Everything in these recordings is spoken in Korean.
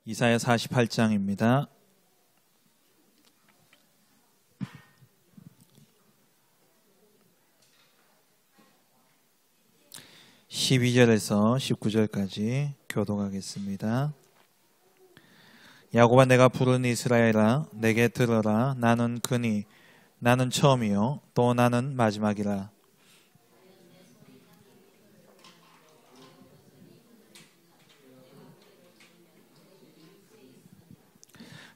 이사야 48장입니다. 12절에서 19절까지 교독하겠습니다. 야곱아, 내가 부른 이스라엘아, 내게 들어라. 나는 그니 나는 처음이요 또 나는 마지막이라.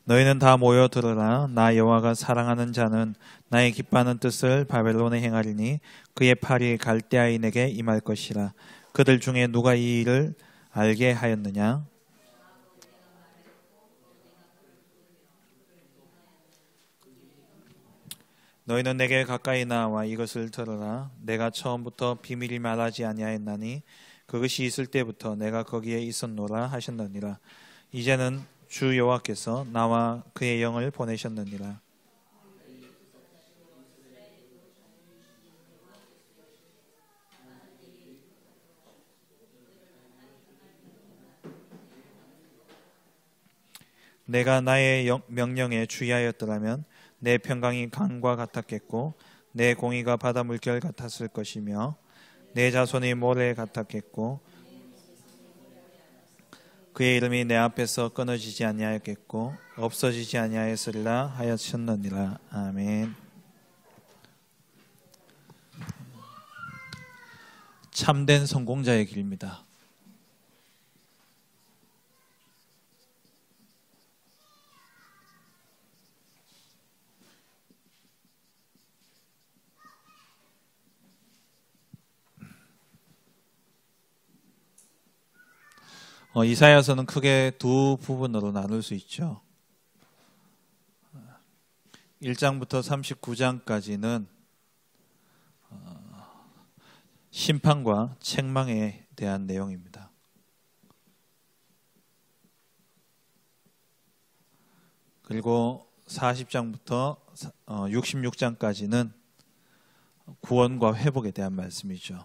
너희는 다 모여 들으라. 나 여호와가 사랑하는 자는 나의 기뻐하는 뜻을 바벨론에 행하리니 그의 팔이 갈대아인에게 임할 것이라. 그들 중에 누가 이 일을 알게 하였느냐? 너희는 내게 가까이 나와 이것을 들으라. 내가 처음부터 비밀이 말하지 아니하였나니 그것이 있을 때부터 내가 거기에 있었노라 하셨느니라. 이제는 주 여호와께서 나와 그의 영을 보내셨느니라. 내가 나의 명령에 주의하였더라면 내 평강이 강과 같았겠고 내 공의가 바다 물결 같았을 것이며 내 자손이 모래 같았겠고 그의 이름이 내 앞에서 끊어지지 아니하였겠고 없어지지 아니하였으리라 하셨느니라. 아멘. 참된 성공자의 길입니다. 이사야서는 크게 두 부분으로 나눌 수 있죠. 1장부터 39장까지는 심판과 책망에 대한 내용입니다. 그리고 40장부터 66장까지는 구원과 회복에 대한 말씀이죠.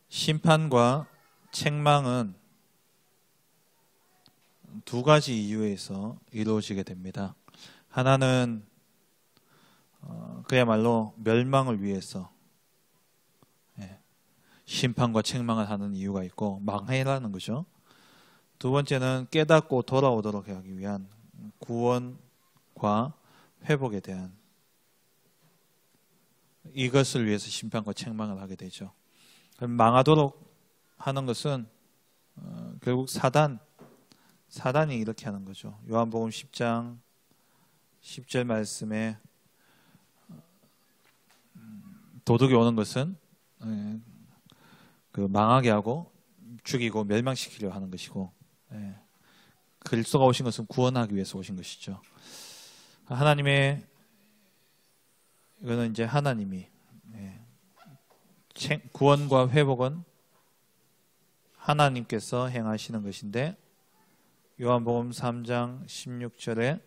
심판과 책망은 두 가지 이유에서 이루어지게 됩니다. 하나는 그야말로 멸망을 위해서 심판과 책망을 하는 이유가 있고 망해라는 거죠. 두 번째는 깨닫고 돌아오도록 하기 위한 구원과 회복에 대한 이것을 위해서 심판과 책망을 하게 되죠. 망하도록 하는 것은 결국 사단이 이렇게 하는 거죠. 요한복음 10장 10절 말씀에 도둑이 오는 것은 그 망하게 하고 죽이고 멸망시키려 하는 것이고, 그리스도가 오신 것은 구원하기 위해서 오신 것이죠. 이거는 이제 하나님이 구원과 회복은 하나님께서 행하시는 것인데, 요한복음 3장 16절에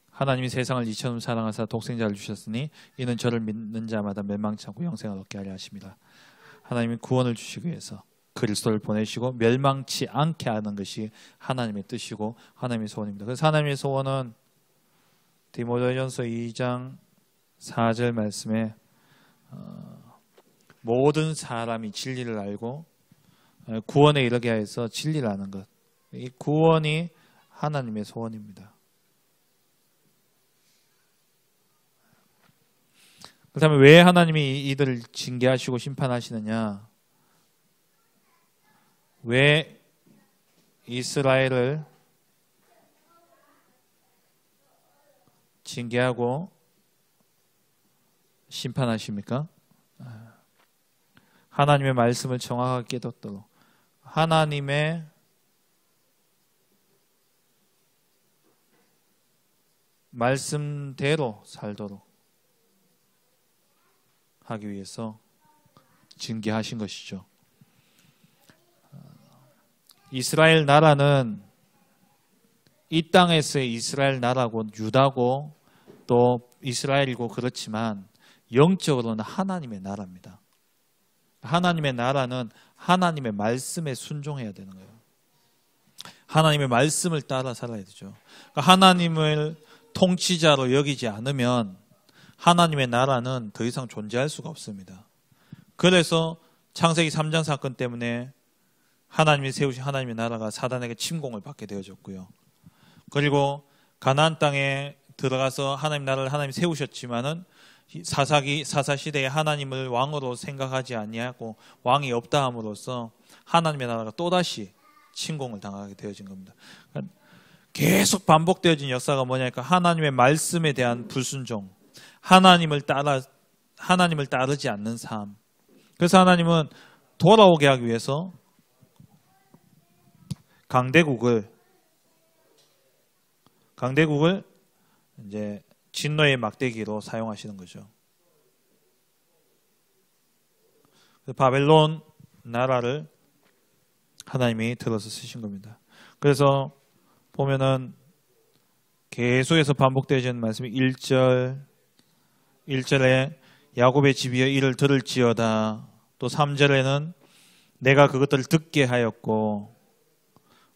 하나님이 세상을 이처럼 사랑하사 독생자를 주셨으니 이는 저를 믿는 자마다 멸망치 않고 영생을 얻게 하려 하십니다. 하나님이 구원을 주시기 위해서 그리스도를 보내시고 멸망치 않게 하는 것이 하나님의 뜻이고 하나님의 소원입니다. 그래서 하나님의 소원은 디모데전서 2장 4절 말씀에 모든 사람이 진리를 알고 구원에 이르게 하여서 진리를 아는 것, 이 구원이 하나님의 소원입니다. 그렇다면 왜 하나님이 이들을 징계하시고 심판하시느냐? 왜 이스라엘을 징계하고 심판하십니까? 하나님의 말씀을 정확하게 깨닫도록, 하나님의 말씀대로 살도록 하기 위해서 징계하신 것이죠. 이스라엘 나라는 이 땅에서의 이스라엘 나라고 유다고 또 이스라엘이고 그렇지만 영적으로는 하나님의 나라입니다. 하나님의 나라는 하나님의 말씀에 순종해야 되는 거예요. 하나님의 말씀을 따라 살아야 되죠. 그러니까 하나님을 통치자로 여기지 않으면 하나님의 나라는 더 이상 존재할 수가 없습니다. 그래서 창세기 3장 사건 때문에 하나님이 세우신 하나님의 나라가 사단에게 침공을 받게 되어졌고요. 그리고 가나안 땅에 들어가서 하나님 나라를 하나님이 세우셨지만은 사사 시대에 하나님을 왕으로 생각하지 아니하고 왕이 없다 함으로써 하나님의 나라가 또다시 침공을 당하게 되어진 겁니다. 계속 반복되어진 역사가 뭐냐니까 하나님의 말씀에 대한 불순종, 하나님을 따르지 않는 삶. 그래서 하나님은 돌아오게 하기 위해서 강대국을 이제 진노의 막대기로 사용하시는 거죠. 바벨론 나라를 하나님이 들어서 쓰신 겁니다. 그래서 보면은 계속해서 반복되어지는 말씀이 1절에 야곱의 집이여 이를 들을지어다. 또 3절에는 내가 그것들을 듣게 하였고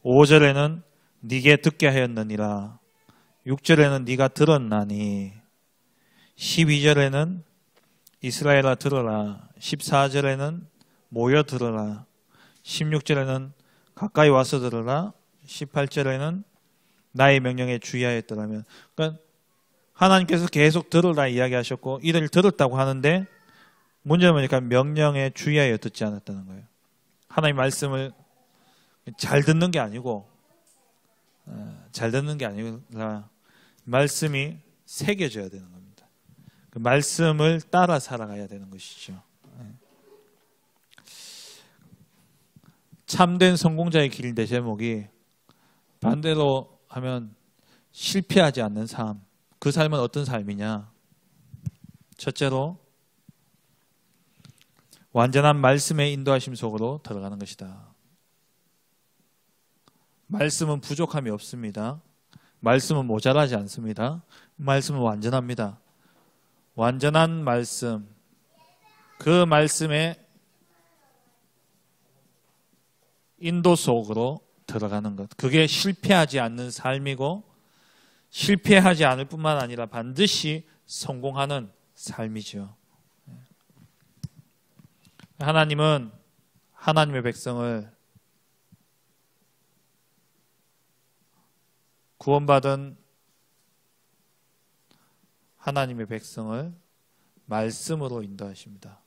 5절에는 네게 듣게 하였느니라. 6절에는 네가 들었나니 12절에는 이스라엘아 들어라. 14절에는 모여 들어라. 16절에는 가까이 와서 들어라. 18절에는 나의 명령에 주의하였더라면. 그러니까 하나님께서 계속 들으라 이야기하셨고 이들을 들었다고 하는데 문제는 뭐니까 명령에 주의하여 듣지 않았다는 거예요. 하나님 말씀을 잘 듣는 게 아니고 아니라 말씀이 새겨져야 되는 겁니다. 그 말씀을 따라 살아가야 되는 것이죠. 참된 성공자의 길인데 제목이 반대로 하면 실패하지 않는 삶. 그 삶은 어떤 삶이냐? 첫째로 완전한 말씀의 인도하심 속으로 들어가는 것이다. 말씀은 부족함이 없습니다. 말씀은 모자라지 않습니다. 말씀은 완전합니다. 완전한 말씀, 그 말씀의 인도 속으로 들어가는 것. 그게 실패하지 않는 삶이고 실패하지 않을 뿐만 아니라 반드시 성공하는 삶이죠. 하나님은 하나님의 백성을 구원받은 하나님의 백성을 말씀으로 인도하십니다.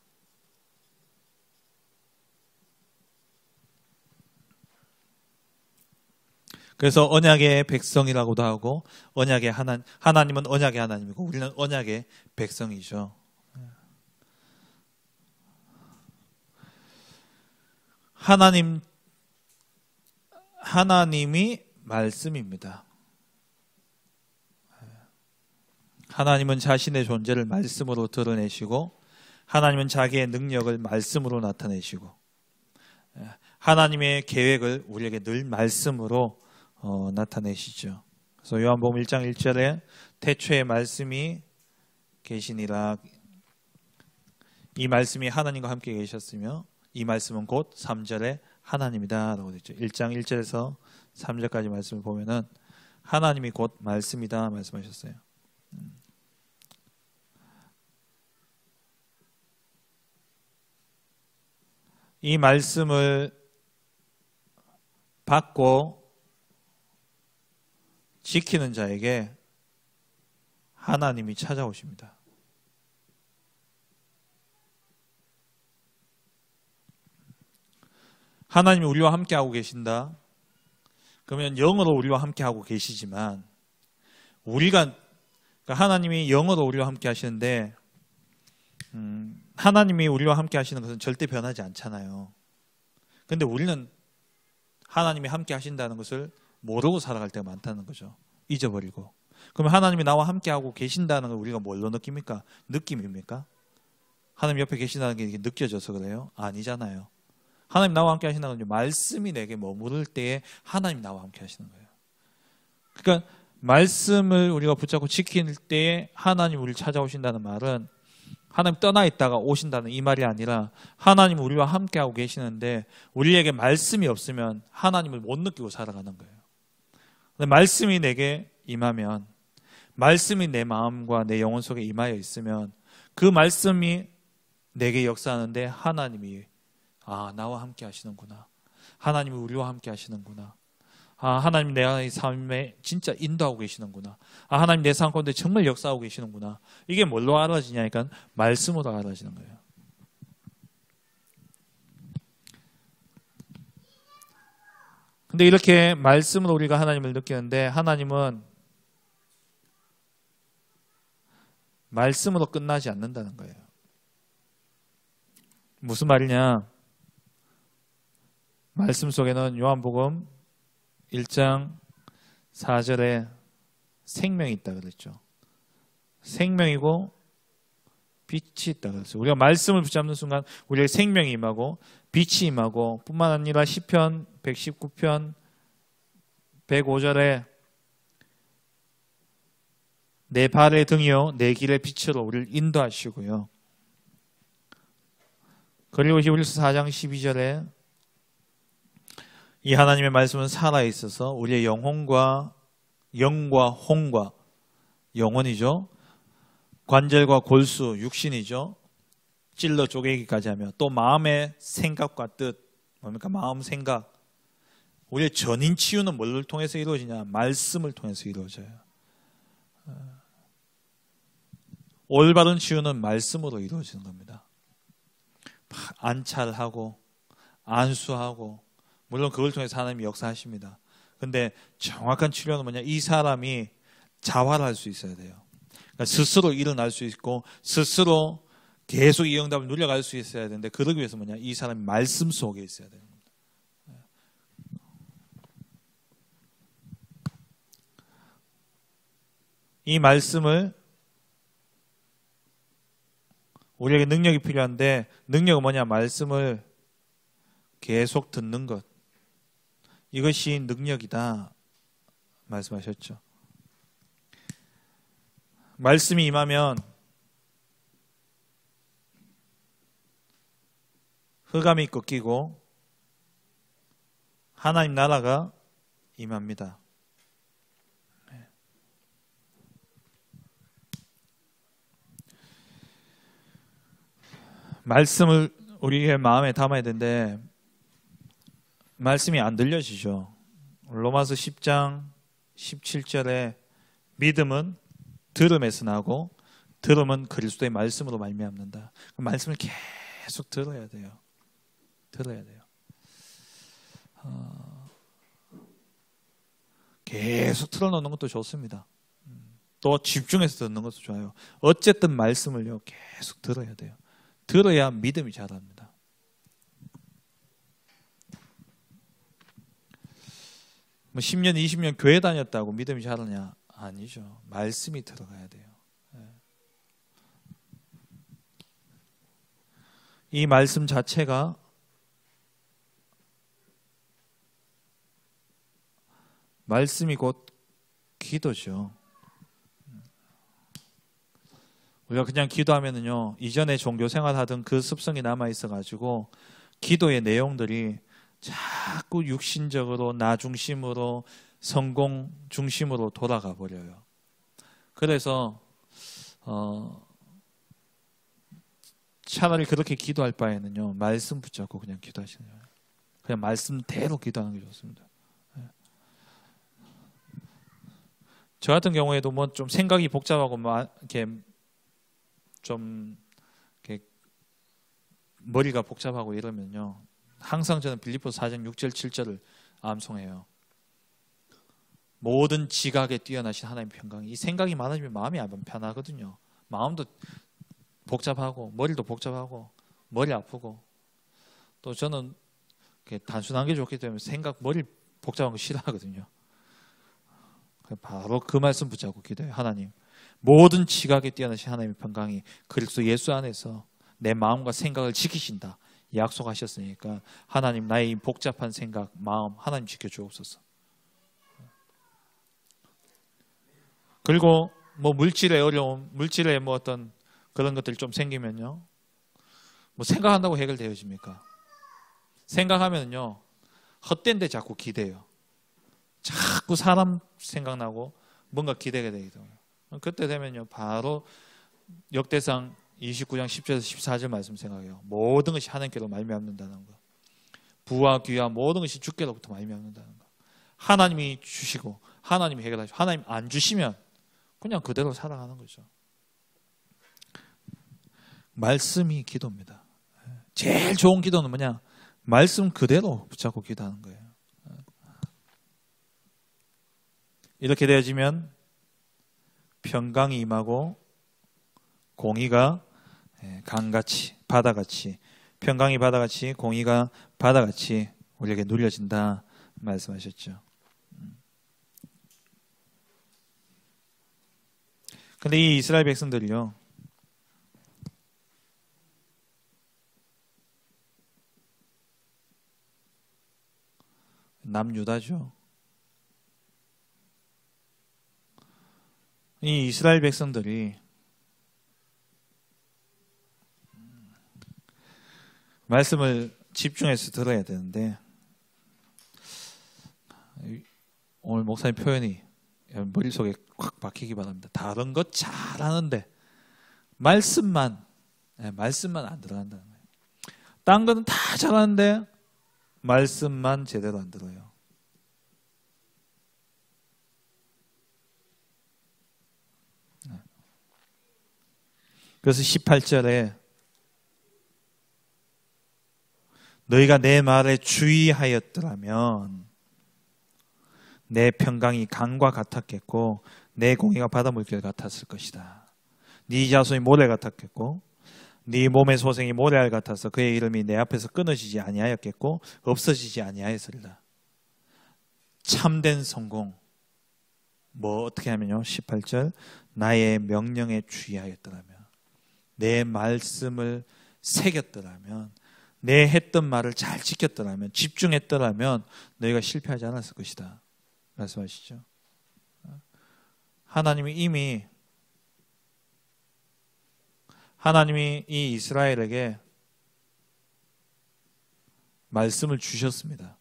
그래서 언약의 백성이라고도 하고 언약의 하나님은 언약의 하나님이고 우리는 언약의 백성이죠. 하나님이 말씀입니다. 하나님은 자신의 존재를 말씀으로 드러내시고 하나님은 자기의 능력을 말씀으로 나타내시고 하나님의 계획을 우리에게 늘 말씀으로 나타내시죠. 그래서 요한복음 1장 1절에 태초에 말씀이 계시니라. 이 말씀이 하나님과 함께 계셨으며 이 말씀은 곧 3절에 하나님이다 라고 되어 있죠. 1장 1절에서 3절까지 말씀을 보면은 하나님이 곧 말씀이다 말씀하셨어요. 이 말씀을 받고 지키는 자에게 하나님이 찾아오십니다. 하나님이 우리와 함께하고 계신다. 그러면 영으로 우리와 함께하고 계시지만 그러니까 하나님이 영으로 우리와 함께 하시는데 하나님이 우리와 함께 하시는 것은 절대 변하지 않잖아요. 그런데 우리는 하나님이 함께 하신다는 것을 모르고 살아갈 때가 많다는 거죠. 잊어버리고. 그러면 하나님이 나와 함께하고 계신다는 걸 우리가 뭘로 느낍니까? 느낌입니까? 하나님 옆에 계신다는 게 느껴져서 그래요? 아니잖아요. 하나님 나와 함께 하신다는 건 말씀이 내게 머무를 때에 하나님 나와 함께 하시는 거예요. 그러니까 말씀을 우리가 붙잡고 지킬 때에 하나님 우리를 찾아오신다는 말은 하나님 떠나 있다가 오신다는 이 말이 아니라 하나님 우리와 함께하고 계시는데 우리에게 말씀이 없으면 하나님을 못 느끼고 살아가는 거예요. 근데 말씀이 내게 임하면, 말씀이 내 마음과 내 영혼 속에 임하여 있으면 그 말씀이 내게 역사하는데 하나님이 나와 함께 하시는구나. 하나님이 우리와 함께 하시는구나. 하나님 내 삶에 진짜 인도하고 계시는구나. 하나님 내 삶 가운데 정말 역사하고 계시는구나. 이게 뭘로 알아지냐니까 말씀으로 알아지는 거예요. 근데 이렇게 말씀으로 우리가 하나님을 느끼는데 하나님은 말씀으로 끝나지 않는다는 거예요. 무슨 말이냐? 말씀 속에는 요한복음 1장 4절에 생명이 있다 그랬죠. 생명이고 빛이 있다 그랬어요. 우리가 말씀을 붙잡는 순간 우리에게 생명이 임하고 빛이 임하고, 뿐만 아니라 시편 119편 105절에 내 발의 등이요 내 길의 빛으로 우리를 인도하시고요. 그리고 히브리서 4장 12절에 이 하나님의 말씀은 살아있어서 우리의 영혼과 영과 혼과, 영혼이죠, 관절과 골수, 육신이죠, 찔러 쪼개기까지 하며 또 마음의 생각과 뜻, 뭡니까? 마음 생각. 우리의 전인 치유는 뭘 통해서 이루어지냐? 말씀을 통해서 이루어져요. 올바른 치유는 말씀으로 이루어지는 겁니다. 안찰하고 안수하고, 물론 그걸 통해서 하나님이 역사하십니다. 근데 정확한 치료는 뭐냐? 이 사람이 자활할 수 있어야 돼요. 그러니까 스스로 일어날 수 있고 스스로 계속 이 응답을 누려갈 수 있어야 되는데, 그러기 위해서 뭐냐? 이 사람이 말씀 속에 있어야 됩니다. 이 말씀을, 우리에게 능력이 필요한데 능력은 뭐냐? 말씀을 계속 듣는 것, 이것이 능력이다 말씀하셨죠. 말씀이 임하면 흑암이 꺾이고 하나님 나라가 임합니다. 말씀을 우리의 마음에 담아야 되는데 말씀이 안 들려지죠. 로마서 10장 17절에 믿음은 들음에서 나고 들음은 그리스도의 말씀으로 말미암는다. 말씀을 계속 들어야 돼요. 들어야 돼요. 계속 틀어놓는 것도 좋습니다. 또 집중해서 듣는 것도 좋아요. 어쨌든 말씀을요 계속 들어야 돼요. 들어야 믿음이 자랍니다. 뭐 10년, 20년 교회 다녔다고 믿음이 자라냐? 아니죠. 말씀이 들어가야 돼요. 이 말씀 자체가 말씀이 곧 기도죠. 우리가 그냥 기도하면은요, 이전에 종교 생활하던 그 습성이 남아 있어가지고 기도의 내용들이 자꾸 육신적으로, 나 중심으로, 성공 중심으로 돌아가 버려요. 그래서 차라리 그렇게 기도할 바에는요, 말씀 붙잡고 그냥 기도하시는 거예요. 그냥 말씀대로 기도하는 게 좋습니다. 저 같은 경우에도 뭐 좀 생각이 복잡하고 이렇게 좀 이렇게 머리가 복잡하고 이러면요, 항상 저는 빌립보서 4장 6절 7절을 암송해요. 모든 지각에 뛰어나신 하나님의 평강이. 이 생각이 많아지면 마음이 안 편하거든요. 마음도 복잡하고 머리도 복잡하고 머리 아프고, 또 저는 단순한 게 좋기 때문에 머리 복잡한 거 싫어하거든요. 바로 그 말씀 붙잡고 기도해요. 하나님, 모든 지각에 뛰어나신 하나님의 평강이 그리스도 예수 안에서 내 마음과 생각을 지키신다 약속하셨으니까, 하나님 나의 이 복잡한 생각, 마음 하나님 지켜주옵소서. 그리고 뭐 물질의 어려움, 물질의 뭐 어떤 그런 것들이 좀 생기면요, 뭐 생각한다고 해결되어집니까? 생각하면요 헛된 데 자꾸 기대요. 자꾸 사람 생각나고 뭔가 기대가 되기 때문에 그때 되면요 바로 역대상 29장 10절에서 14절 말씀 생각해요. 모든 것이 하나님께로 말미암는다는 거. 부와 귀와 모든 것이 주께로부터 말미암는다는 거. 하나님이 주시고 하나님이 해결하시고 하나님 안 주시면 그냥 그대로 살아가는 거죠. 말씀이 기도입니다. 제일 좋은 기도는 뭐냐? 말씀 그대로 붙잡고 기도하는 거예요. 이렇게 되어지면 평강이 임하고 공의가 강같이 바다같이, 평강이 바다같이 공의가 바다같이 우리에게 누려진다 말씀하셨죠. 근데 이 이스라엘 백성들이요, 남유다죠. 이 이스라엘 백성들이 말씀을 집중해서 들어야 되는데, 오늘 목사님 표현이 머릿속에 꽉 박히기 바랍니다. 다른 것 잘하는데 말씀만 안 들어간다는 거예요. 딴 거는 다 잘하는데 말씀만 제대로 안 들어요. 그래서 18절에 너희가 내 말에 주의하였더라면 내 평강이 강과 같았겠고 내 공의가 바다 물결 같았을 것이다. 네 자손이 모래 같았겠고 네 몸의 소생이 모래알 같아서 그의 이름이 내 앞에서 끊어지지 아니하였겠고 없어지지 아니하였으리라. 참된 성공 뭐 어떻게 하면요, 18절 나의 명령에 주의하였더라면, 내 말씀을 새겼더라면, 내 했던 말을 잘 지켰더라면, 집중했더라면 너희가 실패하지 않았을 것이다 말씀하시죠. 하나님이 이 이스라엘에게 말씀을 주셨습니다.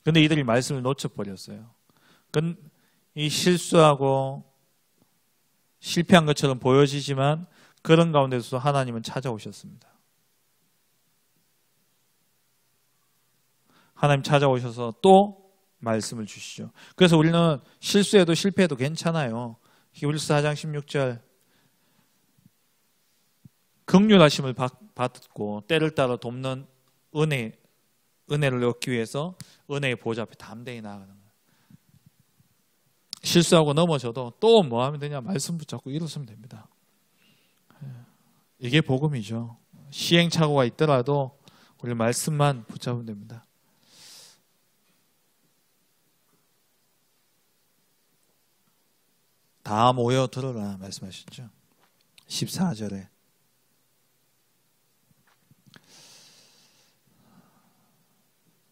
그런데 이들이 말씀을 놓쳐버렸어요. 이 실수하고 실패한 것처럼 보여지지만 그런 가운데서도 하나님은 찾아오셨습니다. 하나님 찾아오셔서 또 말씀을 주시죠. 그래서 우리는 실수해도 실패해도 괜찮아요. 히브리서 4장 16절 긍휼하심을 받고 때를 따라 돕는 은혜를 얻기 위해서 은혜의 보좌 앞에 담대히 나아가는 거예요. 실수하고 넘어져도 또 뭐 하면 되냐? 말씀 붙잡고 일어서면 됩니다. 이게 복음이죠. 시행착오가 있더라도 우리 말씀만 붙잡으면 됩니다. 다 모여 들어라 말씀하셨죠. 14절에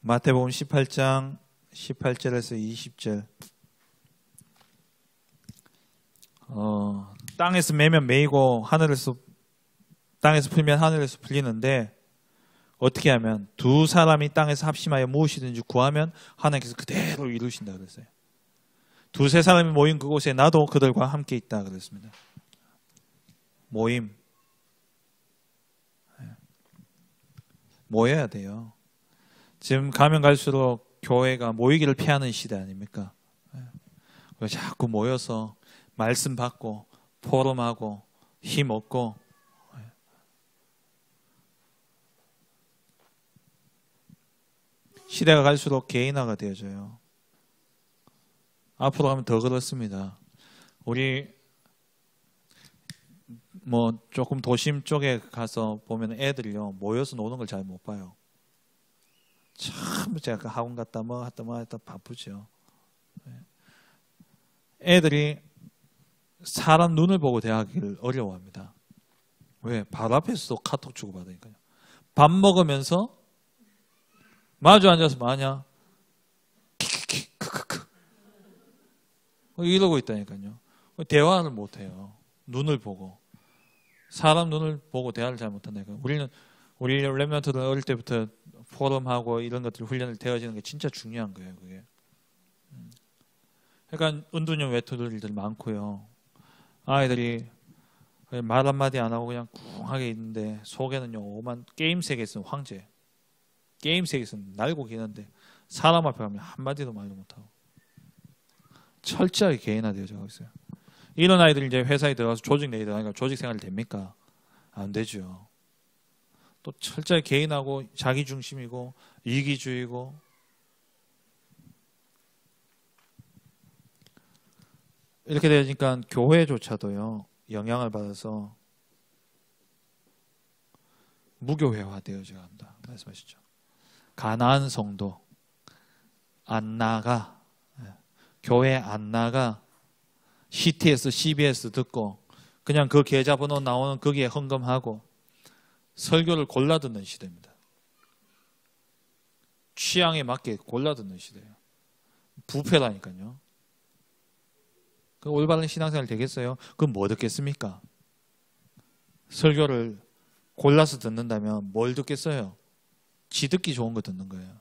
마태복음 18장 18절에서 20절 땅에서 매면 매이고 땅에서 풀면 하늘에서 풀리는데 어떻게 하면 두 사람이 땅에서 합심하여 무엇이든지 구하면 하나님께서 그대로 이루신다 그랬어요. 두세 사람이 모인 그곳에 나도 그들과 함께 있다 그랬습니다. 모임 모여야 돼요. 지금 가면 갈수록 교회가 모이기를 피하는 시대 아닙니까? 자꾸 모여서 말씀 받고 포럼하고 힘 얻고 시대가 갈수록 개인화가 되어져요. 앞으로 가면 더 그렇습니다. 우리 뭐 조금 도심 쪽에 가서 보면 애들이요 모여서 노는 걸 잘 못 봐요. 참 제가 학원 갔다 뭐 했다 바쁘죠. 애들이 사람 눈을 보고 대하기를 어려워합니다. 왜? 바로 앞에서도 카톡 주고받으니까요. 밥 먹으면서 마주 앉아서 뭐하냐? 키키키 크크크 이러고 있다니까요. 대화를 못해요. 눈을 보고. 사람 눈을 보고 대화를 잘 못한다니까. 우리 랩런트들은 어릴 때부터 포럼하고 이런 것들 훈련을 되어지는 게 진짜 중요한 거예요. 그게. 그러니까 은둔형 외톨이들 많고요. 아이들이 말 한마디 안 하고 그냥 쿵하게 있는데 속에는요 오만 게임 세계에서는 황제. 게임 세계에서는 날고 기는데 사람 앞에 가면 한마디도 말도 못하고 철저하게 개인화되어져 있어요. 이런 아이들이 이제 회사에 들어가서 조직 내에 들어가니까 조직 생활이 됩니까? 안 되죠. 또 철저히 개인하고 자기 중심이고 이기주의고 이렇게 되니까 교회조차도요 영향을 받아서 무교회화되어져 간다 말씀하시죠. 가난한 성도 안 나가, 교회 안 나가, CTS, CBS 듣고 그냥 그 계좌번호 나오는 거기에 헌금하고 설교를 골라 듣는 시대입니다. 취향에 맞게 골라 듣는 시대예요. 부패라니까요. 그 올바른 신앙생활 되겠어요? 그럼 뭐 듣겠습니까? 설교를 골라서 듣는다면 뭘 듣겠어요? 지 듣기 좋은 거 듣는 거예요.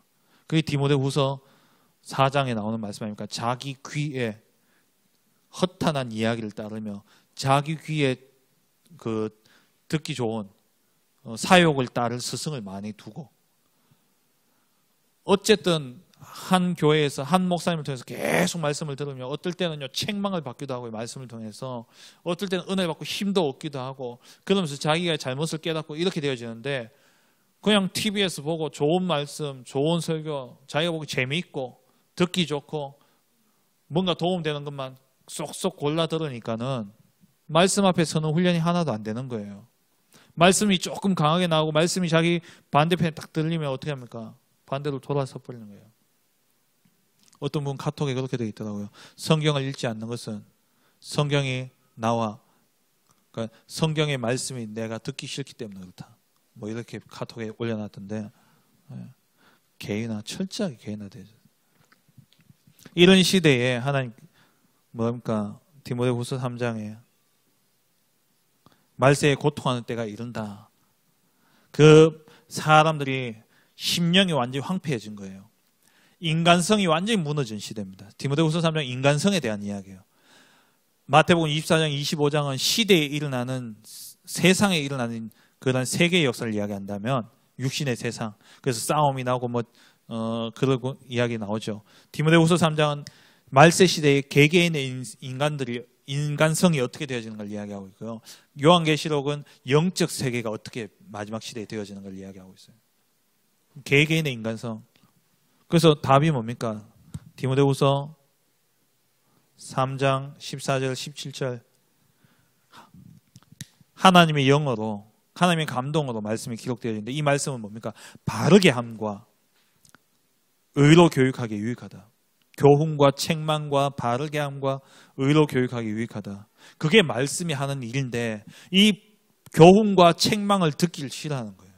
그게 디모데후서 4장에 나오는 말씀 아닙니까? 자기 귀에 허탄한 이야기를 따르며 자기 귀에 그 듣기 좋은 사욕을 따를 스승을 많이 두고 어쨌든 한 교회에서 한 목사님을 통해서 계속 말씀을 들으며 어떨 때는요 책망을 받기도 하고 말씀을 통해서 어떨 때는 은혜를 받고 힘도 얻기도 하고 그러면서 자기가 잘못을 깨닫고 이렇게 되어지는데 그냥 TV에서 보고 좋은 말씀, 좋은 설교 자기가 보기 재미있고 듣기 좋고 뭔가 도움되는 것만 쏙쏙 골라 들으니까는 말씀 앞에 서는 훈련이 하나도 안 되는 거예요. 말씀이 조금 강하게 나오고 말씀이 자기 반대편에 딱 들리면 어떻게 합니까? 반대로 돌아서 버리는 거예요. 어떤 분 카톡에 그렇게 되어 있더라고요. 성경을 읽지 않는 것은 성경이 나와 그러니까 성경의 말씀이 내가 듣기 싫기 때문에 그렇다. 뭐 이렇게 카톡에 올려놨던데 개인화 철저하게 개인화되죠. 이런 시대에 하나님 뭡니까? 디모데후서 3장에 말세에 고통하는 때가 이른다. 그 사람들이 심령이 완전히 황폐해진 거예요. 인간성이 완전히 무너진 시대입니다. 디모데후서 3장 인간성에 대한 이야기예요. 마태복음 24장 25장은 시대에 일어나는 세상에 일어나는 그런 세계의 역사를 이야기한다면 육신의 세상 그래서 싸움이 나고 그러고 이야기 나오죠. 디모데후서 3장은 말세 시대의 개개인의 인간들이 인간성이 어떻게 되어지는 걸 이야기하고 있고요. 요한계시록은 영적 세계가 어떻게 마지막 시대에 되어지는 걸 이야기하고 있어요. 개개인의 인간성. 그래서 답이 뭡니까? 디모데후서 3장 14절 17절 하나님의 영어로 하나님의 감동으로 말씀이 기록되어 있는데 이 말씀은 뭡니까? 바르게 함과 의로 교육하기 유익하다. 교훈과 책망과 바르게 함과 의로 교육하기 유익하다. 그게 말씀이 하는 일인데 이 교훈과 책망을 듣기를 싫어하는 거예요.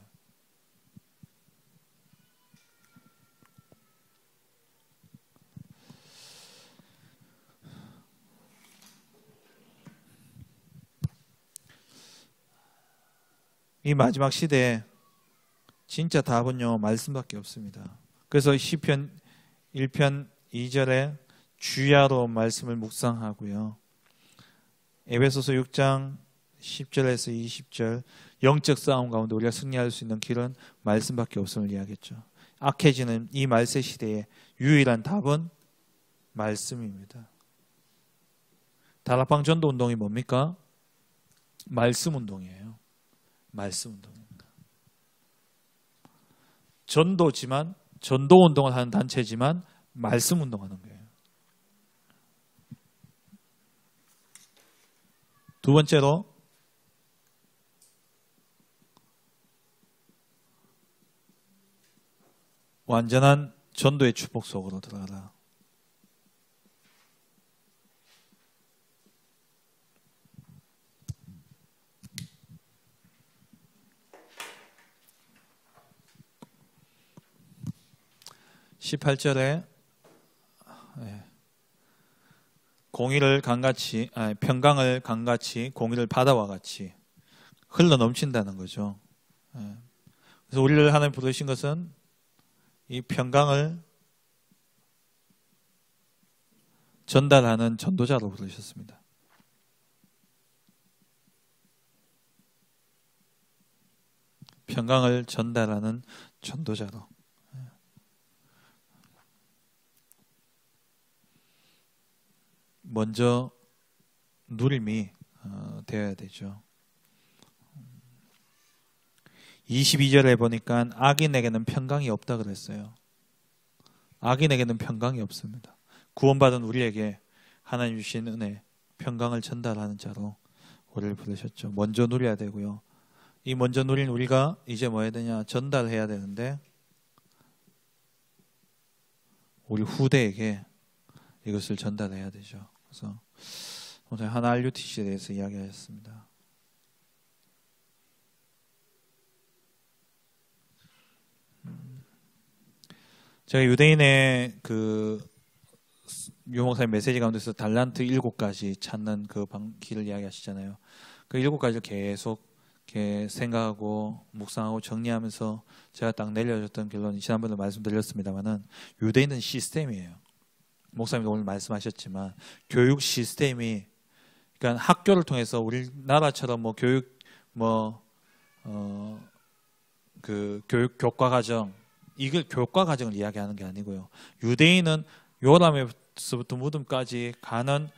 이 마지막 시대에 진짜 답은요 말씀밖에 없습니다. 그래서 시편 1편 2절에 주야로 말씀을 묵상하고요. 에베소서 6장 10절에서 20절 영적 싸움 가운데 우리가 승리할 수 있는 길은 말씀밖에 없음을 이야기했죠. 악해지는 이 말세 시대의 유일한 답은 말씀입니다. 다락방 전도 운동이 뭡니까? 말씀 운동이에요. 말씀 운동입니다. 전도지만 전도 운동을 하는 단체지만 말씀 운동하는 거예요. 두 번째로 완전한 전도의 축복 속으로 들어가라. (18절에) 평강을 강같이 공의를 바다와 같이 흘러 넘친다는 거죠. 예. 그래서 우리를 하나님 부르신 것은 이 평강을 전달하는 전도자로 부르셨습니다. 평강을 전달하는 전도자로. 먼저 누림이 되어야 되죠. 22절에 보니까 악인에게는 평강이 없다 그랬어요. 악인에게는 평강이 없습니다. 구원받은 우리에게 하나님 주신 은혜, 평강을 전달하는 자로 우리를 부르셨죠. 먼저 누려야 되고요. 이 먼저 누린 우리가 이제 뭐 해야 되냐? 전달해야 되는데 우리 후대에게 이것을 전달해야 되죠. 그래서 오늘 하나 RUTC에 대해서 이야기하셨습니다. 제가 유대인의 유목사님 메시지 가운데서 달란트 7가지 찾는 그 길을 이야기하시잖아요. 그 7가지를 계속 이렇게 생각하고 묵상하고 정리하면서 제가 딱 내려줬던 결론이 지난번에 말씀드렸습니다만은 유대인은 시스템이에요. 목사님도 오늘 말씀하셨지만 교육 시스템이, 그러니까 학교를 통해서 우리나라처럼 뭐 교육 교육 교과 과정, 이걸 교과 과정을 이야기하는 게 아니고요. 유대인은 요람에서부터 무덤까지 가는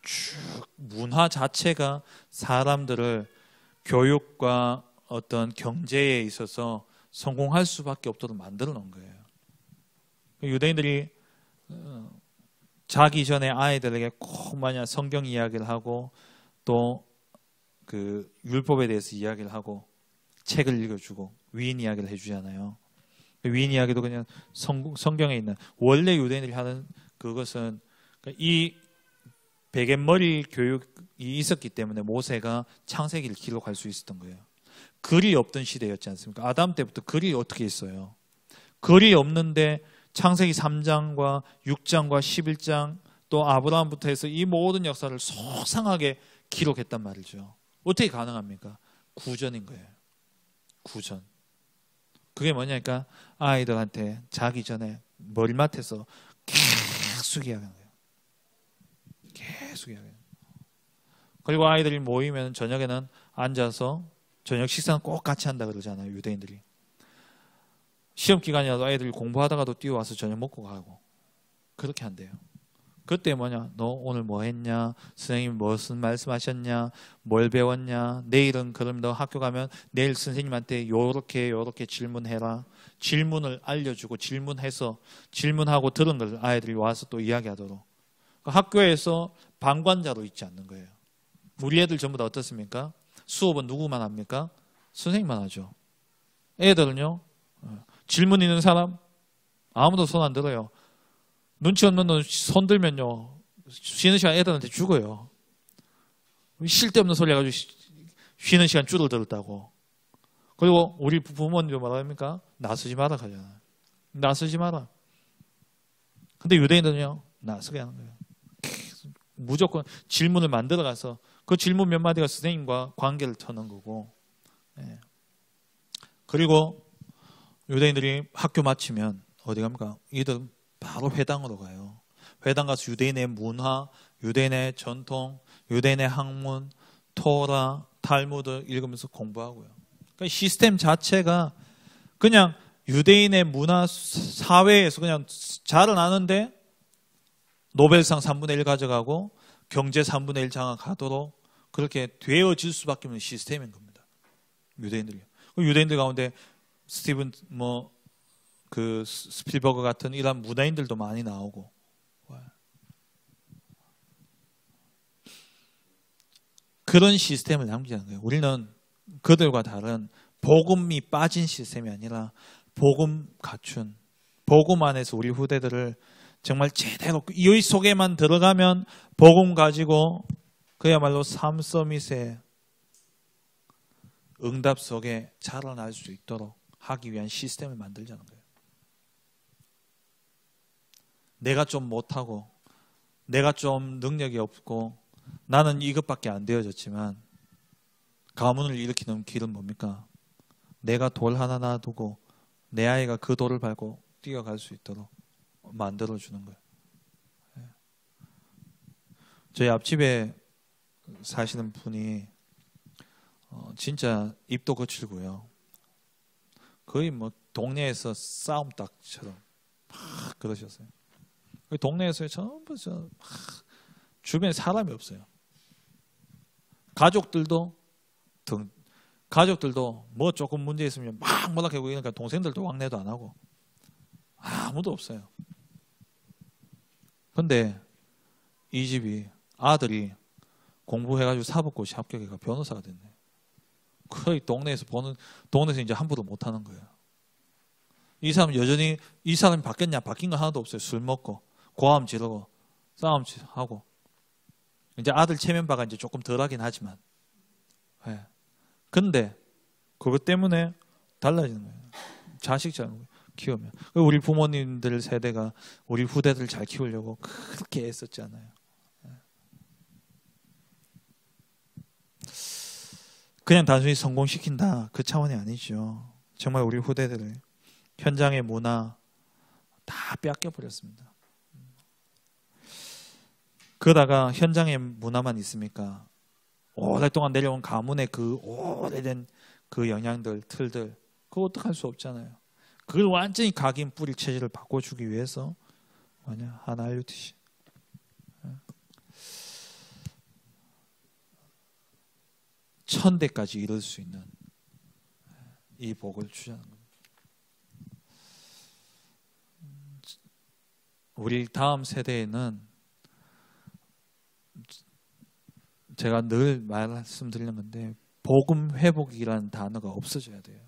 쭉 문화 자체가 사람들을 교육과 어떤 경제에 있어서 성공할 수밖에 없도록 만들어 놓은 거예요. 유대인들이 자기 전에 아이들에게 꼭 만약 성경 이야기를 하고 또 그 율법에 대해서 이야기를 하고 책을 읽어주고 위인 이야기를 해주잖아요. 위인 이야기도 그냥 성경에 있는, 원래 유대인들이 하는 그것은 이 베갯머리 교육이 있었기 때문에 모세가 창세기를 기록할 수 있었던 거예요. 글이 없던 시대였지 않습니까? 아담 때부터 글이 어떻게 있어요? 글이 없는데 창세기 3장과 6장과 11장 또 아브라함부터 해서 이 모든 역사를 소상하게 기록했단 말이죠. 어떻게 가능합니까? 구전인 거예요. 구전. 그게 뭐냐니까 아이들한테 자기 전에 머리맡에서 계속 이야기하는 거예요. 계속 이야기해요. 그리고 아이들이 모이면 저녁에는 앉아서 저녁 식사는 꼭 같이 한다 그러잖아요. 유대인들이. 시험 기간이라도 아이들이 공부하다가도 뛰어와서 저녁 먹고 가고 그렇게 한대요. 그때 뭐냐? 너 오늘 뭐 했냐? 선생님이 무슨 말씀하셨냐? 뭘 배웠냐? 내일은 그럼 너 학교 가면 내일 선생님한테 요렇게 질문해라. 질문을 알려주고 질문해서 질문하고 들은 걸 아이들이 와서 또 이야기하도록. 학교에서 방관자로 있지 않는 거예요. 우리 애들 전부 다 어떻습니까? 수업은 누구만 합니까? 선생님만 하죠. 애들은요, 질문 있는 사람 아무도 손 안 들어요. 눈치 없는 놈 손 들면요, 쉬는 시간 애들한테 죽어요. 쓸데없는 소리 해가지고 쉬는 시간 줄어들었다고. 그리고 우리 부모님도 뭐라 합니까? 나서지 마라 하잖아요. 나서지 마라. 근데 유대인들은요, 나서게 하는 거예요. 무조건 질문을 만들어가서 그 질문 몇 마디가 선생님과 관계를 터는 거고. 예. 그리고 유대인들이 학교 마치면 어디 갑니까? 이들 바로 회당으로 가요. 회당 가서 유대인의 문화, 유대인의 전통, 유대인의 학문, 토라, 탈무드 읽으면서 공부하고요. 그러니까 시스템 자체가 그냥 유대인의 문화 사회에서 그냥 자라나는데 노벨상 3분의 1 가져가고 경제 3분의 1 장악하도록 그렇게 되어질 수밖에 없는 시스템인 겁니다. 유대인들이요. 유대인들 가운데 스필버그 같은 이런 문화인들도 많이 나오고. 그런 시스템을 남기자는 거예요. 우리는 그들과 다른 복음이 빠진 시스템이 아니라 복음 갖춘, 복음 안에서 우리 후대들을 정말 제대로 이 속에만 들어가면 복음 가지고 그야말로 삶 서밋의 응답 속에 자라날 수 있도록 하기 위한 시스템을 만들자는 거예요. 내가 좀 못하고 내가 좀 능력이 없고 나는 이것밖에 안 되어졌지만 가문을 일으키는 길은 뭡니까? 내가 돌 하나 놔두고 내 아이가 그 돌을 밟고 뛰어갈 수 있도록 만들어주는 거예요. 저희 앞집에 사시는 분이 진짜 입도 거칠고요. 거의 뭐 동네에서 싸움닭처럼 막 그러셨어요. 동네에서 전부 주변에 사람이 없어요. 가족들도 뭐 조금 문제 있으면 막 몰락하고 그러니까 동생들도 왕래도 안 하고 아무도 없어요. 근데 이 집이 아들이 공부해가지고 사법고시 합격해가 변호사가 됐네. 거의 동네에서 이제 함부로 못 하는 거예요. 이 사람은 여전히 이 사람이 바뀌었냐? 바뀐 거 하나도 없어요. 술 먹고 고함 지르고 싸움 하고 이제 아들 체면바가 이제 조금 덜하긴 하지만 근데 그것 때문에 달라지는 거예요. 자식 잘 키우면. 우리 부모님들 세대가 우리 후대들 잘 키우려고 그렇게 애썼잖아요. 그냥 단순히 성공시킨다 그 차원이 아니죠. 정말 우리 후대들을 현장의 문화 다 빼앗겨버렸습니다. 그러다가 현장의 문화만 있습니까? 오랫동안 내려온 가문의 그 오래된 그 영향들, 틀들 그거 어떡할 수 없잖아요. 그걸 완전히 각인 뿌릴 체질을 바꿔주기 위해서 뭐냐 하나 RUTC 천대까지 이룰 수 있는 이 복을 주자는 겁니다. 우리 다음 세대에는 제가 늘 말씀드리는 건데 복음 회복이라는 단어가 없어져야 돼요.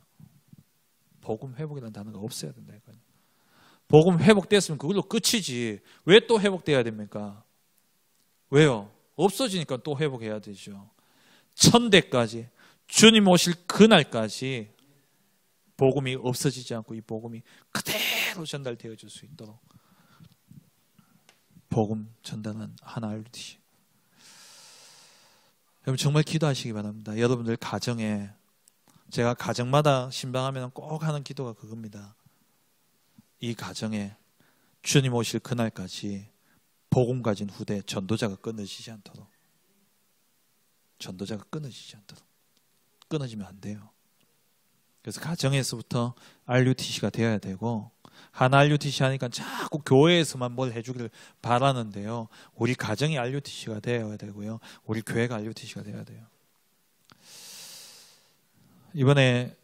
복음 회복이라는 단어가 없어야 된다니까요. 복음 회복됐으면 그걸로 끝이지 왜 또 회복돼야 됩니까? 왜요? 없어지니까 또 회복해야 되죠. 천대까지 주님 오실 그날까지 복음이 없어지지 않고 이 복음이 그대로 전달되어질 수 있도록 복음 전달은 하나 RUTC. 여러분 정말 기도하시기 바랍니다. 여러분들 가정에 제가 가정마다 신방하면 꼭 하는 기도가 그겁니다. 이 가정에 주님 오실 그날까지 복음 가진 후대 전도자가 끊어지지 않도록 끊어지면 안 돼요. 그래서 가정에서부터 RUTC가 되어야 되고 하나 RUTC 하니까 자꾸 교회에서만 뭘 해주기를 바라는데요. 우리 가정이 RUTC가 되어야 되고요. 우리 교회가 RUTC가 되어야 돼요. 이번에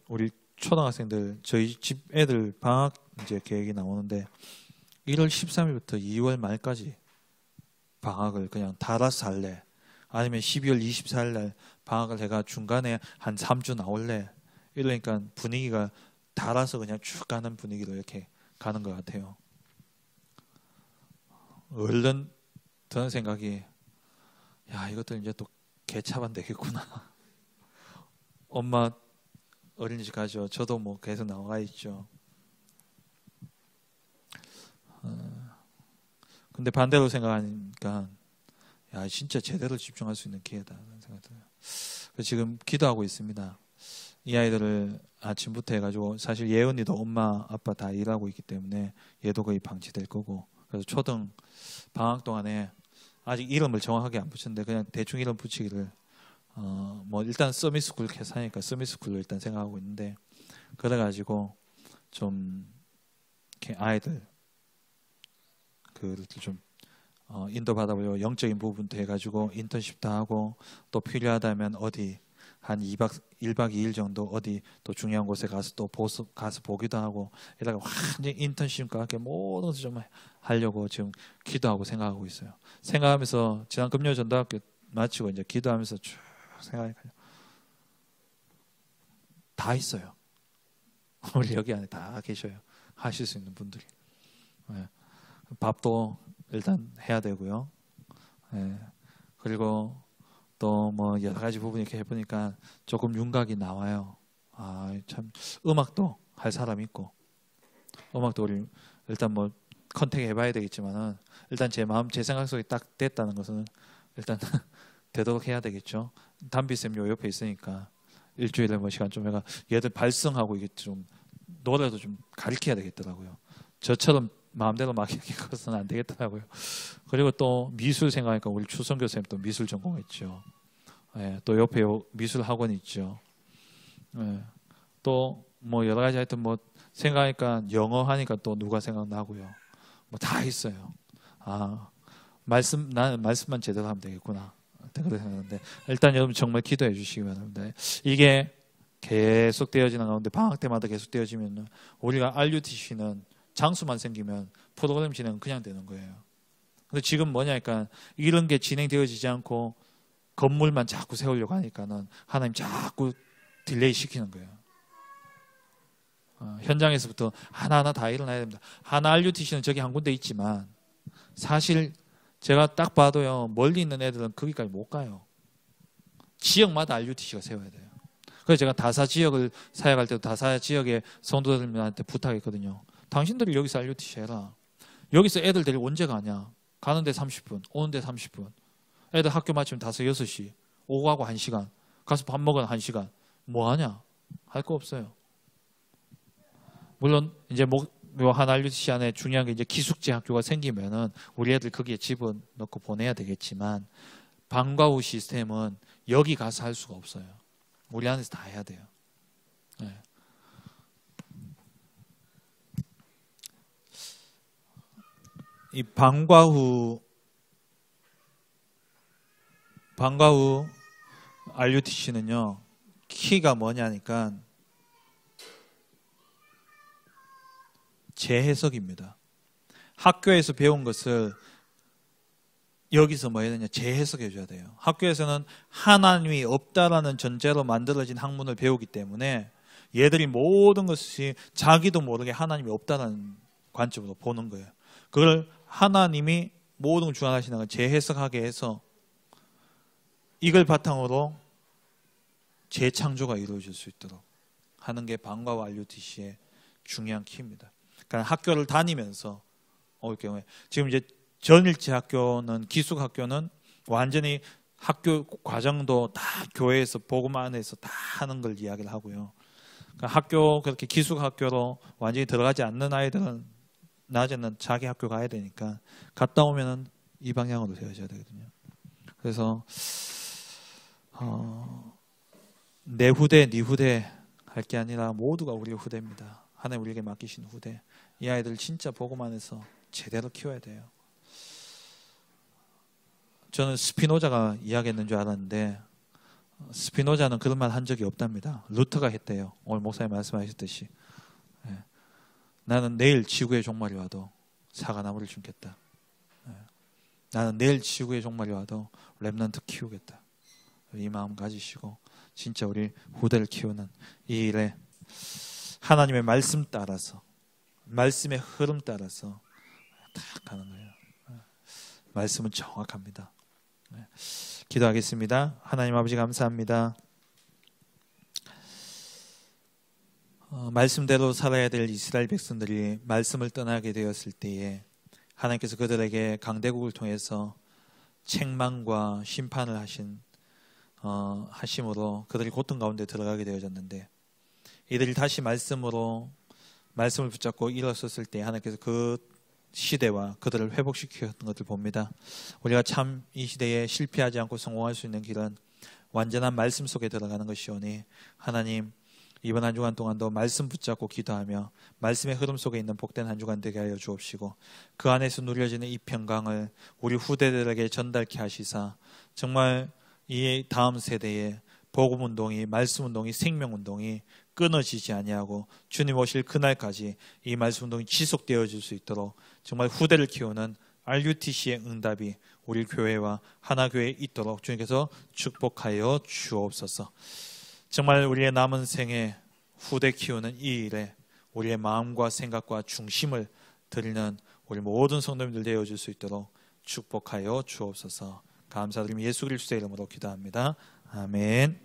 우리 초등학생들 저희 집 애들 방학 이제 계획이 나오는데 1월 13일부터 2월 말까지 방학을 그냥 달아서 할래? 아니면 12월 24일 날 방학을 해가 중간에 한 3주 나올래? 이러니까 분위기가 달아서 그냥 쭉 가는 분위기로 이렇게 가는 것 같아요. 얼른 드는 생각이 야 이것들 이제 또 개차반 되겠구나. 엄마 어린이집 가죠. 저도 뭐 계속 나와 있죠. 근데 반대로 생각하니까 야 진짜 제대로 집중할 수 있는 기회다라는 생각이 들어요. 그래서 지금 기도하고 있습니다. 이 아이들을 아침부터 해가지고 사실 예은이도 엄마 아빠 다 일하고 있기 때문에 얘도 거의 방치될 거고 그래서 초등 방학 동안에 아직 이름을 정확하게 안 붙였는데 그냥 대충 이름 붙이기를 뭐 일단 서밋스쿨 계산하니까 서밋스쿨로 일단 생각하고 있는데 그래가지고 좀 이렇게 아이들 그를 좀 인도 받아보려고 영적인 부분도 해가지고 인턴십도 하고 또 필요하다면 어디 한 1박 2일 정도 어디 또 중요한 곳에 가서 또 가서 보기도 하고 이러다가 완전히 인턴십과 함께 모든 것을 좀 하려고 지금 기도하고 생각하고 있어요. 생각하면서 지난 금요 전도학교 마치고 이제 기도하면서 쭉 생각해요. 다 있어요. 우리 여기 안에 다 계셔요. 하실 수 있는 분들이. 네. 밥도 일단 해야 되고요. 네. 그리고 또 뭐 여러 가지 부분 이렇게 해보니까 조금 윤곽이 나와요. 아 참 음악도 할 사람 있고 음악도 우리 일단 뭐 컨택 해봐야 되겠지만은 일단 제 마음, 제 생각 속에 딱 됐다는 것은 일단 되도록 해야 되겠죠. 담비쌤 요 옆에 있으니까 일주일에 뭐 시간 좀 해가 얘들 발성하고 이게 좀 노래도 좀 가르쳐야 되겠더라고요. 저처럼 마음대로 막 이렇게 커서는 안 되겠더라고요. 그리고 또 미술 생각하니까 우리 추성 교수님 또 미술 전공했죠. 예, 또 옆에 미술 학원 있죠. 예, 또 뭐 여러 가지 하여튼 뭐 생각하니까 영어 하니까 또 누가 생각나고요. 뭐 다 있어요. 아, 나는 말씀만 제대로 하면 되겠구나. 그렇게 생각하는데 일단 여러분 정말 기도해 주시기 바랍니다. 이게 계속 되어지는 가운데 방학 때마다 계속 되어지면 우리가 RUTC는 장수만 생기면 프로그램 진행은 그냥 되는 거예요. 근데 지금 뭐냐니까 이런 게 진행되어지지 않고 건물만 자꾸 세우려고 하니까는 하나님 자꾸 딜레이 시키는 거예요. 현장에서부터 하나하나 다 일어나야 됩니다. 하나 RUTC는 저기 한 군데 있지만 사실 제가 딱 봐도요 멀리 있는 애들은 거기까지 못 가요. 지역마다 RUTC가 세워야 돼요. 그래서 제가 다사 지역을 사역할 때도 다사 지역의 성도들한테 부탁했거든요. 당신들이 여기서 RUTC 해라. 여기서 애들 데리고 언제 가냐. 가는데 30분, 오는데 30분. 애들 학교 마치면 5, 6시. 오고 가고 1시간. 가서 밥 먹으면 1시간. 뭐 하냐? 할 거 없어요. 물론 이제 한 RUTC 안에 중요한 게 이제 기숙제 학교가 생기면은 우리 애들 거기에 집어넣고 보내야 되겠지만 방과 후 시스템은 여기 가서 할 수가 없어요. 우리 안에서 다 해야 돼요. 네. 이 방과 후 RUTC는요 키가 뭐냐니까 재해석입니다. 학교에서 배운 것을 여기서 뭐 해야 되냐 재해석해 줘야 돼요. 학교에서는 하나님이 없다라는 전제로 만들어진 학문을 배우기 때문에 얘들이 모든 것이 자기도 모르게 하나님이 없다라는 관점으로 보는 거예요. 그걸 하나님이 모든 걸 주관하시는 걸 재해석하게 해서 이걸 바탕으로 재창조가 이루어질 수 있도록 하는 게 방과후 RUTC의 중요한 키입니다. 그러니까 학교를 다니면서 올 경우에 지금 이제 전일제 학교는 기숙 학교는 완전히 학교 과정도 다 교회에서 복음 안에서 다 하는 걸 이야기를 하고요. 그러니까 학교 그렇게 기숙 학교로 완전히 들어가지 않는 아이들은 낮에는 자기 학교 가야 되니까 갔다 오면은 이 방향으로 되어져야 되거든요. 그래서 내 후대, 네 후대 할 게 아니라 모두가 우리의 후대입니다. 하나님 우리에게 맡기신 후대. 이 아이들 진짜 복음 안에서 제대로 키워야 돼요. 저는 스피노자가 이야기했는 줄 알았는데 스피노자는 그런 말 한 적이 없답니다. 루터가 했대요. 오늘 목사님 말씀하셨듯이 나는 내일 지구의 종말이 와도 사과나무를 심겠다. 나는 내일 지구의 종말이 와도 렘넌트 키우겠다. 이 마음 가지시고 진짜 우리 후대를 키우는 이 일에 하나님의 말씀 따라서 말씀의 흐름 따라서 딱 가는 거예요. 말씀은 정확합니다. 기도하겠습니다. 하나님 아버지 감사합니다. 말씀대로 살아야 될 이스라엘 백성들이 말씀을 떠나게 되었을 때에 하나님께서 그들에게 강대국을 통해서 책망과 심판을 하심으로 그들이 고통 가운데 들어가게 되어졌는데 이들이 다시 말씀을 붙잡고 일어섰을 때 하나님께서 그 시대와 그들을 회복시켰던 것을 봅니다. 우리가 참 이 시대에 실패하지 않고 성공할 수 있는 길은 완전한 말씀 속에 들어가는 것이오니 하나님 이번 한 주간 동안도 말씀 붙잡고 기도하며 말씀의 흐름 속에 있는 복된 한 주간 되게 하여 주옵시고 그 안에서 누려지는 이 평강을 우리 후대들에게 전달케 하시사 정말 이 다음 세대에 복음운동이 말씀운동이 생명운동이 끊어지지 아니하고 주님 오실 그날까지 이 말씀운동이 지속되어질 수 있도록 정말 후대를 키우는 RUTC의 응답이 우리 교회와 하나교회에 있도록 주님께서 축복하여 주옵소서. 정말 우리의 남은 생에 후대 키우는 이 일에 우리의 마음과 생각과 중심을 드리는 우리 모든 성도님들 되어줄 수 있도록 축복하여 주옵소서. 감사드리며 예수 그리스도의 이름으로 기도합니다. 아멘.